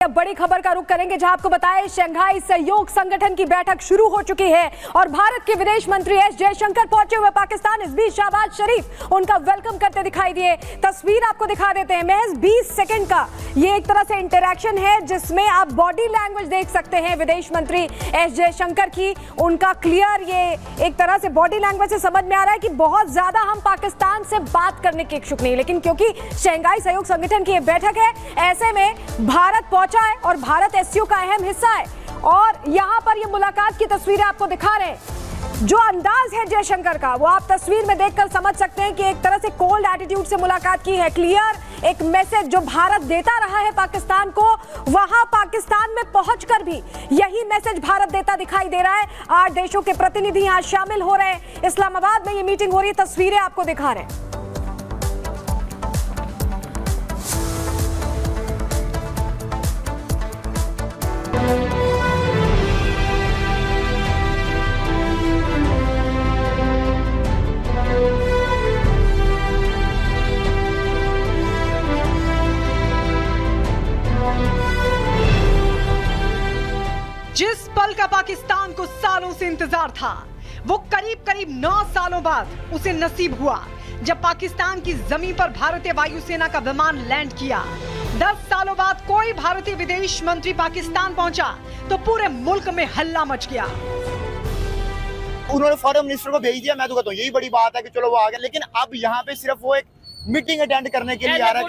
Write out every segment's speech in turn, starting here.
अब बड़ी खबर का रुख करेंगे जहां आपको बताएं शंघाई सहयोग संगठन की बैठक शुरू हो चुकी है और भारत के विदेश मंत्री एस जयशंकर पहुंचे हुए पाकिस्तान। इस बीच शहबाज शरीफ उनका वेलकम करते दिखाई दिए। तस्वीर आपको दिखा देते हैं, महज 20 सेकंड का ये एक तरह से इंटरैक्शन है जिसमें आप बॉडी लैंग्वेज देख सकते हैं विदेश मंत्री एस जयशंकर की। उनका क्लियर ये एक तरह से बॉडी लैंग्वेज से समझ में आ रहा है कि बहुत ज्यादा हम पाकिस्तान से बात करने के इच्छुक नहीं, लेकिन क्योंकि शंघाई सहयोग संगठन की ये बैठक है ऐसे में भारत पहुंचा है और भारत एससीओ का अहम हिस्सा है। और यहां पर ये मुलाकात की तस्वीरें आपको दिखा रहे हैं। जो अंदाज है जयशंकर का वो आप तस्वीर में देखकर समझ सकते हैं कि एक तरह से कोल्ड एटीट्यूड से मुलाकात की है। क्लियर एक मैसेज जो भारत देता रहा है पाकिस्तान को, वहां पाकिस्तान में पहुंचकर भी यही मैसेज भारत देता दिखाई दे रहा है। 8 देशों के प्रतिनिधि यहां शामिल हो रहे हैं। इस्लामाबाद में ये मीटिंग हो रही है, तस्वीरें आपको दिखा रहे हैं। जिस पल का पाकिस्तान को सालों से इंतजार था वो करीब 9 सालों बाद उसे नसीब हुआ जब पाकिस्तान की जमीन पर भारतीय वायुसेना का विमान लैंड किया। 10 सालों बाद कोई भारतीय विदेश मंत्री पाकिस्तान पहुंचा तो पूरे मुल्क में हल्ला मच गया। उन्होंने फॉरेन मिनिस्टर को भेज दिया। मैं तो कहता हूँ यही बड़ी बात है कि चलो वो आ गए, लेकिन अब यहाँ पे सिर्फ वो एक मीटिंग अटेंड करने के लिए आ रहा है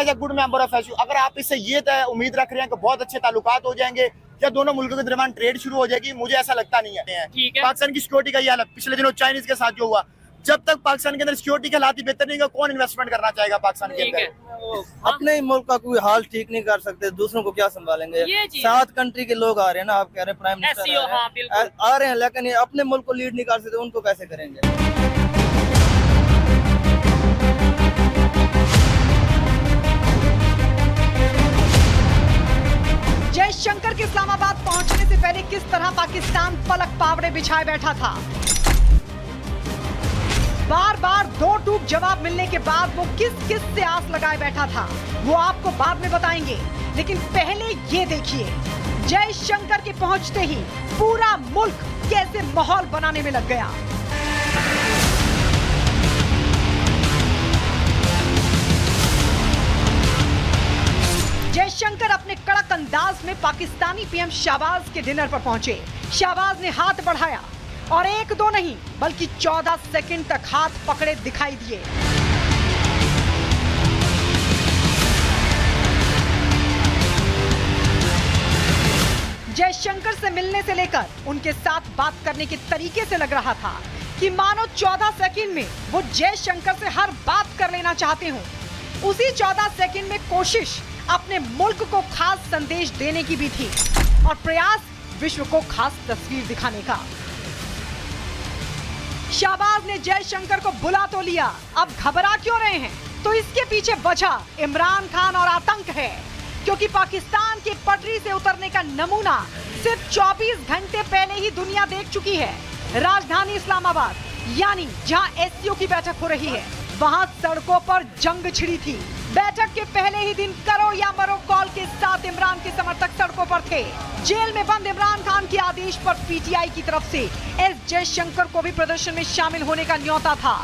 as a good member of SCO. अगर आप इससे ये उम्मीद रख रहे हैं कि बहुत अच्छे ताल्लुकात हो जाएंगे या दोनों मुल्कों के दरमियान ट्रेड शुरू हो जाएगी, मुझे ऐसा लगता नहीं है। पाकिस्तान की सिक्योरिटी का ये हाल पिछले दिनों चाइनीज के साथ जो हुआ, जब तक पाकिस्तान के अंदर सिक्योरिटी के हालात बेहतर नहीं होगा कौन इन्वेस्टमेंट करना चाहेगा पाकिस्तान के अंदर। अपने ही मुल्क का कोई हाल ठीक नहीं कर सकते, दूसरों को क्या संभालेंगे। 7 कंट्री के लोग आ रहे हैं ना, आप कह रहे हैं प्राइम मिनिस्टर आ रहे हैं, लेकिन अपने मुल्क को लीड नहीं कर सकते, उनको कैसे करेंगे। जयशंकर के इस्लामाबाद पहुंचने से पहले किस तरह पाकिस्तान पलक पावड़े बिछाए बैठा था। बार 2 टूक जवाब मिलने के बाद वो किस से आस लगाए बैठा था वो आपको बाद में बताएंगे, लेकिन पहले ये देखिए जयशंकर के पहुंचते ही पूरा मुल्क कैसे माहौल बनाने में लग गया। जयशंकर अपने कड़क अंदाज में पाकिस्तानी पीएम शहबाज के डिनर पर पहुंचे। शहबाज ने हाथ बढ़ाया और 1-2 नहीं बल्कि 14 सेकंड तक हाथ पकड़े दिखाई दिए। जयशंकर से मिलने से लेकर उनके साथ बात करने के तरीके से लग रहा था कि मानो 14 सेकंड में वो जयशंकर से हर बात कर लेना चाहते हो। उसी 14 सेकंड में कोशिश अपने मुल्क को खास संदेश देने की भी थी और प्रयास विश्व को खास तस्वीर दिखाने का। शहबाज ने जयशंकर को बुला तो लिया, अब घबरा क्यों रहे हैं? तो इसके पीछे वजह इमरान खान और आतंक है, क्योंकि पाकिस्तान की पटरी से उतरने का नमूना सिर्फ 24 घंटे पहले ही दुनिया देख चुकी है। राजधानी इस्लामाबाद यानी जहां एससीओ की बैठक हो रही है, वहां सड़कों पर जंग छिड़ी थी। बैठक के पहले ही दिन करो या मरो कॉल के साथ इमरान के समर्थक सड़कों पर थे। जेल में बंद इमरान खान के आदेश पर पीटीआई की तरफ से एस जयशंकर को भी प्रदर्शन में शामिल होने का न्योता था,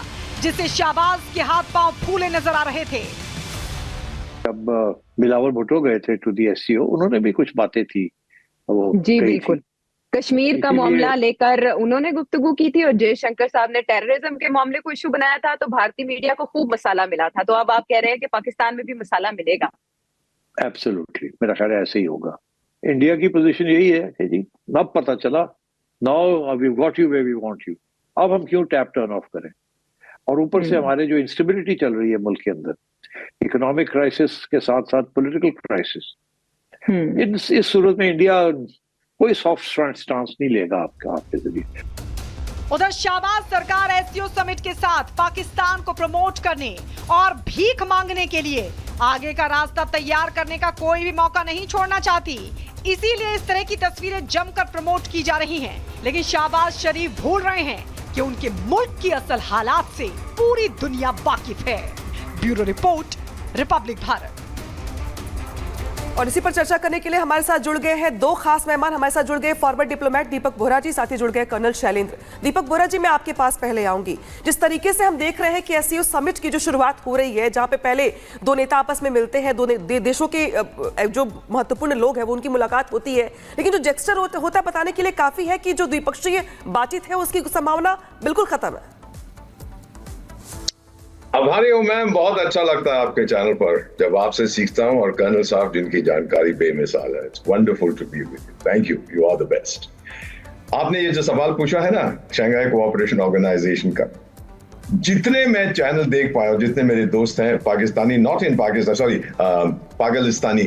जिससे शहबाज के हाथ पांव फूले नजर आ रहे थे। जब बिलावल भुट्टो गए थे टू दी एससीओ, उन्होंने भी कुछ बातें थी वो जी बिल्कुल कश्मीर का मामला लेकर उन्होंने गुफ्तगू की थी और जयशंकर साहब ने टेररिज्म के मामले को इशू बनाया था, तो भारतीय मीडिया को खूब मसाला मिला था। तो अब आप कह रहे हैं कि पाकिस्तान में भी मसाला मिलेगा? एब्सोल्युटली, मेरा ख्याल है ऐसे ही होगा। इंडिया की पोजीशन यही है कि जी अब पता चला, now we got you where we want you, अब हम क्यों टैप टर्न ऑफ करें। और ऊपर से हमारे जो इंस्टेबिलिटी चल रही है मुल्क के अंदर, इकोनॉमिक क्राइसिस के साथ साथ पॉलिटिकल क्राइसिस, इस सूरत में इंडिया कोई सॉफ्ट स्टांस नहीं लेगा आपके जरिए। उधर शहबाज सरकार एससीओ समिट के साथ पाकिस्तान को प्रमोट करने और भीख मांगने के लिए आगे का रास्ता तैयार करने का कोई भी मौका नहीं छोड़ना चाहती, इसीलिए इस तरह की तस्वीरें जमकर प्रमोट की जा रही हैं। लेकिन शहबाज शरीफ भूल रहे हैं कि उनके मुल्क की असल हालात से पूरी दुनिया वाकिफ है। Bureau report, Republic Bharat. और इसी पर चर्चा करने के लिए हमारे साथ जुड़ गए हैं दो खास मेहमान। हमारे साथ जुड़ गए फॉरवर्ड डिप्लोमेट दीपक बोहरा जी, साथ ही जुड़ गए कर्नल शैलेंद्र। दीपक बोहरा जी, मैं आपके पास पहले आऊंगी। जिस तरीके से हम देख रहे हैं कि एससीओ समिट की जो शुरुआत हो रही है, जहां पे पहले दो नेता आपस में मिलते हैं, दो देशों के जो महत्वपूर्ण लोग हैं वो उनकी मुलाकात होती है, लेकिन जो जेस्चर होता है बताने के लिए काफी है कि जो द्विपक्षीय बातचीत है उसकी संभावना बिल्कुल खत्म है। आभारी हूँ मैम, बहुत अच्छा लगता है आपके चैनल पर जब आपसे सीखता हूँ, और कर्नल साहब जिनकी जानकारी बेमिसाल है। It's wonderful to be with you. Thank you, you are the best. आपने ये जो सवाल पूछा है ना शंघाई कोऑपरेशन ऑर्गेनाइजेशन का, जितने मैं चैनल देख पाया, जितने मेरे दोस्त हैं Pakistani, not in Pakistan, sorry Pakistani,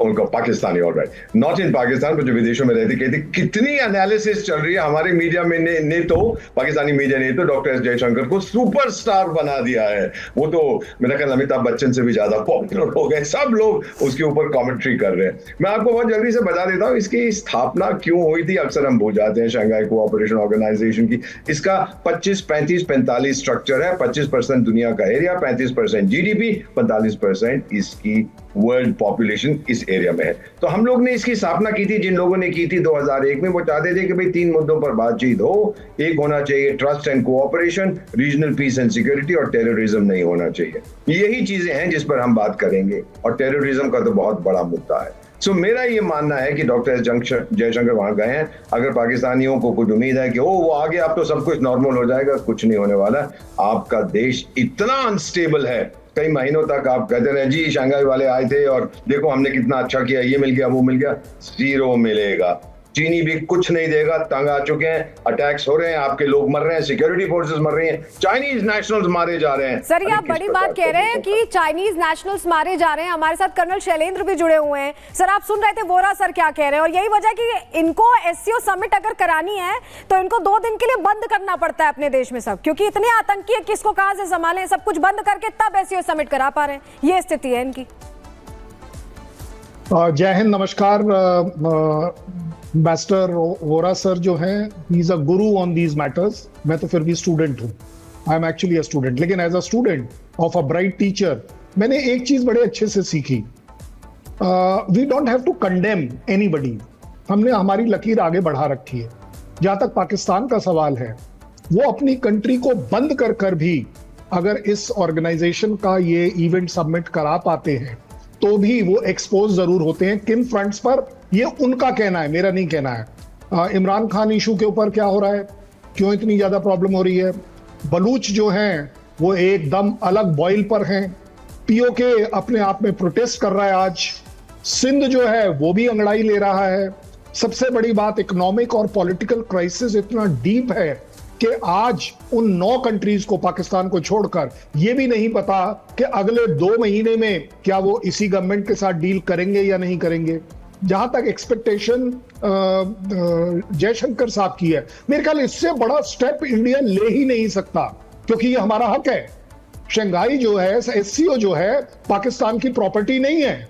उनका Pakistani, alright, not in Pakistan, पर जो विदेशों में रहते, कहते कितनी एनालिसिस चल रही है हमारे मीडिया में ने तो पाकिस्तानी मीडिया ने तो डॉक्टर एस जयशंकर को सुपरस्टार बना दिया है। वो तो मेरा ख्याल अमिताभ बच्चन से भी ज्यादा पॉपुलर हो गए, सब लोग उसके ऊपर कमेंट्री कर रहे हैं। मैं आपको बहुत जल्दी से बता देता हूँ इसकी स्थापना क्यों हुई थी। अक्सर हम भूल जाते हैं शंघाई कोऑपरेशन ऑर्गेनाइजेशन की। इसका 25, 35, 45 स्ट्रक्चर है। 25% दुनिया का एरिया, 35% जीडीपी, 45% इसकी वर्ल्ड पॉपुलेशन इस एरिया में है। तो हम लोग ने इसकी स्थापना की थी, जिन लोगों ने की थी 2001 में। वो चाहते थे कि भाई 3 मुद्दों पर बातचीत हो। एक होना चाहिए trust and cooperation, regional piece and security, और टेररिज्म नहीं होना चाहिए। यही चीजें हैं जिस पर हम बात करेंगे, और टेररिज्म का तो बहुत बड़ा मुद्दा है। सो मेरा ये मानना है कि डॉक्टर एस जयशंकर वहां गए हैं। अगर पाकिस्तानियों को कुछ उम्मीद है कि वो आगे अब तो सब कुछ नॉर्मल हो जाएगा, कुछ नहीं होने वाला। आपका देश इतना अनस्टेबल है, कई महीनों तक आप कहते रहे जी शंघाई वाले आए थे और देखो हमने कितना अच्छा किया, ये मिल गया वो मिल गया। 0 मिलेगा। चीनी भी कुछ नहीं देगा, तंग आ चुके हैं, अटैक्स हो रहे हैं, आपके लोग मर रहे हैं, सिक्योरिटी फोर्सेस मर रही हैं, चाइनीज नेशनल्स मारे जा रहे हैं। सर, ये आप बड़ी बात कह रहे हैं कि चाइनीज नेशनल्स मारे जा रहे हैं। हमारे साथ कर्नल शैलेंद्र भी जुड़े हुए हैं। सर, आप सुन रहे थे वोरा सर क्या कह रहे हैं, और यही वजह कि इनको एससीओ समिट अगर करानी है तो इनको 2 दिन के लिए बंद करना पड़ता है अपने देश में सब, क्योंकि इतने आतंकी है, किसको कहां से संभालें, सब कुछ बंद करके तब एससीओ समिट करा पा रहे हैं। ये स्थिति है इनकी। जय हिंद, नमस्कार। मास्टर वोरा सर जो हैं, he is a Guru on these matters. मैं तो फिर भी स्टूडेंट हूँ, I am actually a student, लेकिन as a student of a bright teacher मैंने एक चीज बड़े अच्छे से सीखी। We don't have to condemn anybody. हमने हमारी लकीर आगे बढ़ा रखी है। जहां तक पाकिस्तान का सवाल है, वो अपनी कंट्री को बंद कर कर भी अगर इस ऑर्गेनाइजेशन का ये इवेंट सबमिट करा पाते हैं तो भी वो एक्सपोज जरूर होते हैं। किन फ्रंट्स पर, ये उनका कहना है, मेरा नहीं कहना है। इमरान खान इशू के ऊपर क्या हो रहा है, क्यों इतनी ज्यादा प्रॉब्लम हो रही है। बलूच जो हैं वो एकदम अलग बॉइल पर हैं। पीओके अपने आप में प्रोटेस्ट कर रहा है आज। सिंध जो है वो भी अंगड़ाई ले रहा है। सबसे बड़ी बात, इकोनॉमिक और पॉलिटिकल क्राइसिस इतना डीप है कि आज उन 9 कंट्रीज को, पाकिस्तान को छोड़कर, यह भी नहीं पता कि अगले 2 महीने में क्या वो इसी गवर्नमेंट के साथ डील करेंगे या नहीं करेंगे। जहां तक एक्सपेक्टेशन जयशंकर साहब की है, मेरे ख्याल इससे बड़ा स्टेप इंडिया ले ही नहीं सकता, क्योंकि ये हमारा हक है। शंघाई जो है, एससीओ जो है, पाकिस्तान की प्रॉपर्टी नहीं है,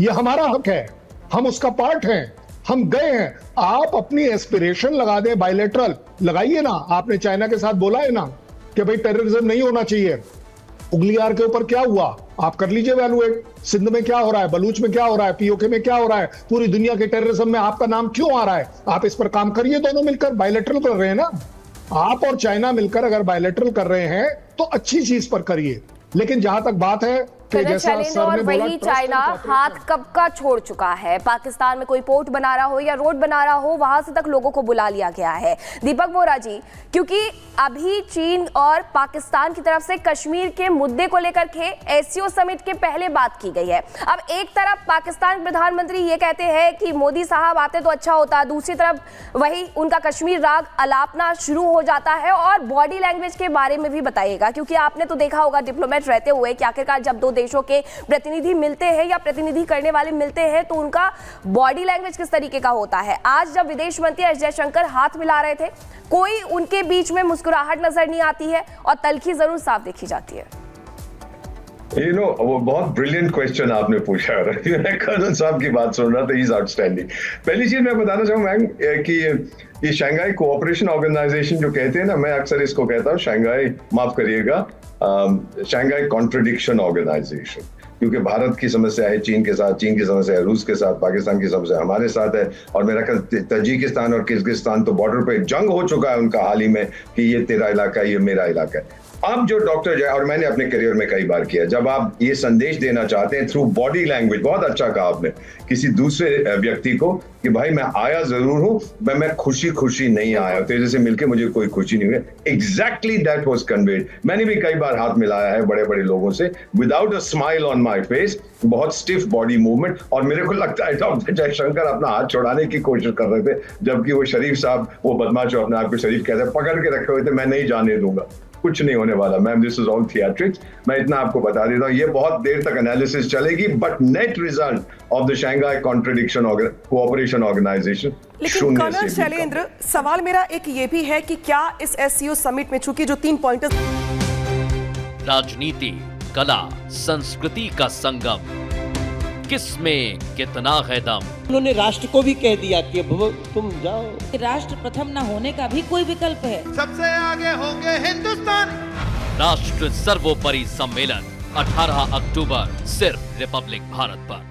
ये हमारा हक है, हम उसका पार्ट हैं, हम गए हैं। आप अपनी एस्पिरेशन लगा दें, बायलैटरल लगाइए ना। आपने चाइना के साथ बोला है ना कि भाई टेररिज्म नहीं होना चाहिए। उगलियार के ऊपर क्या हुआ, आप कर लीजिए वैल्यूएट। सिंध में क्या हो रहा है, बलूच में क्या हो रहा है, पीओके में क्या हो रहा है, पूरी दुनिया के टेररिज्म में आपका नाम क्यों आ रहा है। आप इस पर काम करिए, दोनों मिलकर बायलैटरल कर रहे हैं ना। आप और चाइना मिलकर अगर बायलैटरल कर रहे हैं तो अच्छी चीज पर करिए। लेकिन जहां तक बात है और वही चाइना हाथ कब का छोड़ चुका है। पाकिस्तान में कोई पोर्ट बना रहा हो या रोड बना रहा हो, वहां से तक लोगों को बुला लिया गया है। दीपक बोहरा जी, क्योंकि अभी चीन और पाकिस्तान की तरफ से कश्मीर के मुद्दे को लेकर के एससीओ समिट के पहले बात की गई है। अब एक तरफ पाकिस्तान प्रधानमंत्री ये कहते हैं कि मोदी साहब आते तो अच्छा होता, दूसरी तरफ वही उनका कश्मीर राग अलापना शुरू हो जाता है। और बॉडी लैंग्वेज के बारे में भी बताइएगा, क्योंकि आपने तो देखा होगा डिप्लोमेट रहते हुए कि आखिरकार जब 2 देशों के प्रतिनिधि मिलते हैं या प्रतिनिधि करने वाले मिलते हैं तो उनका बॉडी लैंग्वेज किस तरीके का होता है। आज जब विदेश मंत्री एस जयशंकर हाथ मिला रहे थे, कोई उनके बीच में मुस्कुराहट नजर नहीं आती है और तल्खी जरूर साफ देखी जाती है। वो बहुत ब्रिलियंट क्वेश्चन आपने पूछा। मैं कर्नल साहब की बात सुन रहा था, इज आउटस्टैंडिंग। पहली चीज मैं बताना चाहूँ मैम कि ये शंघाई कोऑपरेशन ऑर्गेनाइजेशन जो कहते हैं ना, मैं अक्सर इसको कहता हूँ शंघाई, माफ करिएगा, शंघाई कॉन्ट्रडिक्शन ऑर्गेनाइजेशन। क्योंकि भारत की समस्या है चीन के साथ, चीन की समस्या है रूस के साथ, पाकिस्तान की समस्या हमारे साथ है, और मेरा ख्याल तजिकिस्तान और किर्गिस्तान तो बॉर्डर पे जंग हो चुका है उनका हाल ही में कि ये तेरा इलाका है, ये मेरा इलाका है। अब जो डॉक्टर और मैंने अपने करियर में कई बार किया, जब आप ये संदेश देना चाहते हैं थ्रू बॉडी लैंग्वेज, बहुत अच्छा कहा आपने, किसी दूसरे व्यक्ति को कि भाई मैं आया जरूर हूं, मैं खुशी नहीं आया, तेरे से मिलके मुझे कोई खुशी नहीं हुई। Exactly that was conveyed. मैंने भी कई बार हाथ मिलाया है बड़े बड़े लोगों से without a smile on my face, बहुत स्टिफ बॉडी मूवमेंट, और मेरे को लगता है डॉक्टर जयशंकर अपना हाथ छुड़ाने की कोशिश कर रहे थे, जबकि वो शरीफ साहब, वो बदमाश जो अपने आप को शरीफ कहते हैं, पकड़ के रखे हुए थे, मैं नहीं जाने दूंगा, कुछ नहीं होने वाला ma'am, this is all theatrics. मैं इतना आपको बता देता हूँ, ये बहुत देर तक एनालिसिस चलेगी, but net result of the Shanghai contradiction cooperation organisation. लेकिन कर्नल शैलेंद्र, सवाल मेरा एक ये भी है कि क्या इस एससीओ समिट में, चूंकि जो 3 पॉइंटर्स, राजनीति, कला, संस्कृति का संगम, किसमें कितना है दम। उन्होंने राष्ट्र को भी कह दिया कि तुम जाओ। राष्ट्र प्रथम न होने का भी कोई विकल्प है, सबसे आगे होंगे हिंदुस्तान। राष्ट्र सर्वोपरि सम्मेलन 18 अक्टूबर सिर्फ रिपब्लिक भारत पर।